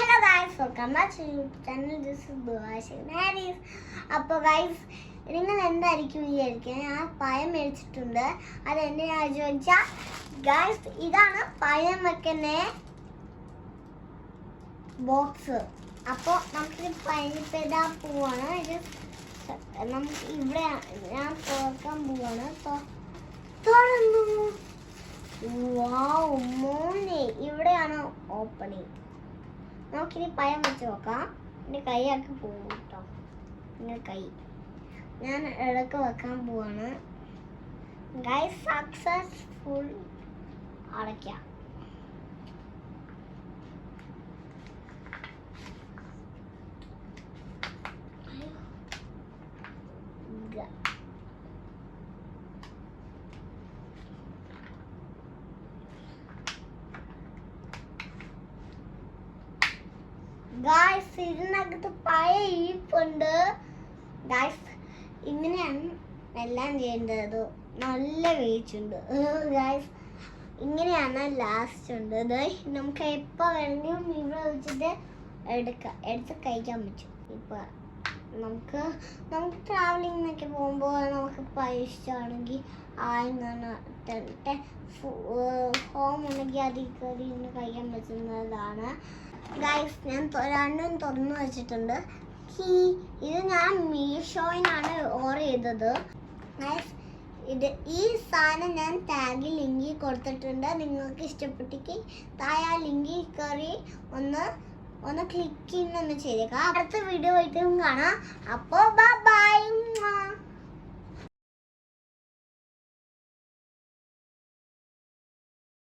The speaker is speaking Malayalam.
Hello guys, welcome back to YouTube channel. This is Duash. അപ്പോൾ ഗൈസ് നിങ്ങൾ എന്തായിരിക്കും വിചാരിക്കുക ഞാൻ പഴം മേടിച്ചിട്ടുണ്ട്. അതെന്തിനാണെന്ന് ചോദിച്ചാൽ ഗൈസ് ഇതാണ് പഴം വെക്കുന്ന ബോക്സ്. അപ്പോൾ നമുക്ക് പഴനിപ്പെടാൻ പോവാണ്. ഇത് നമുക്ക് ഇവിടെ ഞാൻ തുറക്കാൻ പോവാണ്. തുറന്നു. വാവ് മോനെ, ഇവിടെയാണ് ഓപ്പണിങ്. നമുക്കിനി പഴം വെച്ച് നോക്കാം. എൻ്റെ കൈയൊക്കെ പോകും കേട്ടോ. എൻ്റെ കൈ ഞാൻ ഇടയ്ക്ക് വെക്കാൻ പോവാണ്. ഗൈസ് സക്സസ്ഫുൾ അടയ്ക്കാം. ഗായ്സ് ഇതിനകത്ത് പഴയ ഇരിപ്പുണ്ട്. ഗായ്സ് ഇങ്ങനെയാണ് എല്ലാം ചെയ്യേണ്ടത്. നല്ല വേച്ചുണ്ട് ഗായ്സ്. ഇങ്ങനെയാണ് ലാസ്റ്റ് ഉണ്ട്. നമുക്ക് എപ്പോൾ വേണമെങ്കിലും ഇവിടെ വെച്ചിട്ട് എടുത്ത് കഴിക്കാൻ പറ്റും. ഇപ്പം നമുക്ക് ട്രാവലിങ്ങിനൊക്കെ പോകുമ്പോൾ നമുക്ക് പഴം ഇഷ്ടമാണെങ്കിൽ ഹോം ഉണ്ടെങ്കിൽ അതിൽ കയറി കഴിക്കാൻ പറ്റുന്നതാണ്. ഗൈസ് ഞാൻ രണ്ടും തുറന്നു വെച്ചിട്ടുണ്ട്. ഇത് ഞാൻ മീഷോയിനാണ് ഓർഡർ ചെയ്തത്. ഗൈസ് ഈ സാധനം ഞാൻ ടാഗിൽ ലിങ്കിൽ കൊടുത്തിട്ടുണ്ട്. നിങ്ങൾക്ക് ഇഷ്ടപ്പെട്ടെങ്കിൽ താഴെ ലിങ്കിൽ കയറി ഒന്ന് ക്ലിക്ക് ചെയ്യുന്നൊന്ന് ചെയ്തേക്കാം. അടുത്ത വീഡിയോ ആയിട്ടും കാണാം. അപ്പോൾ ബൈ.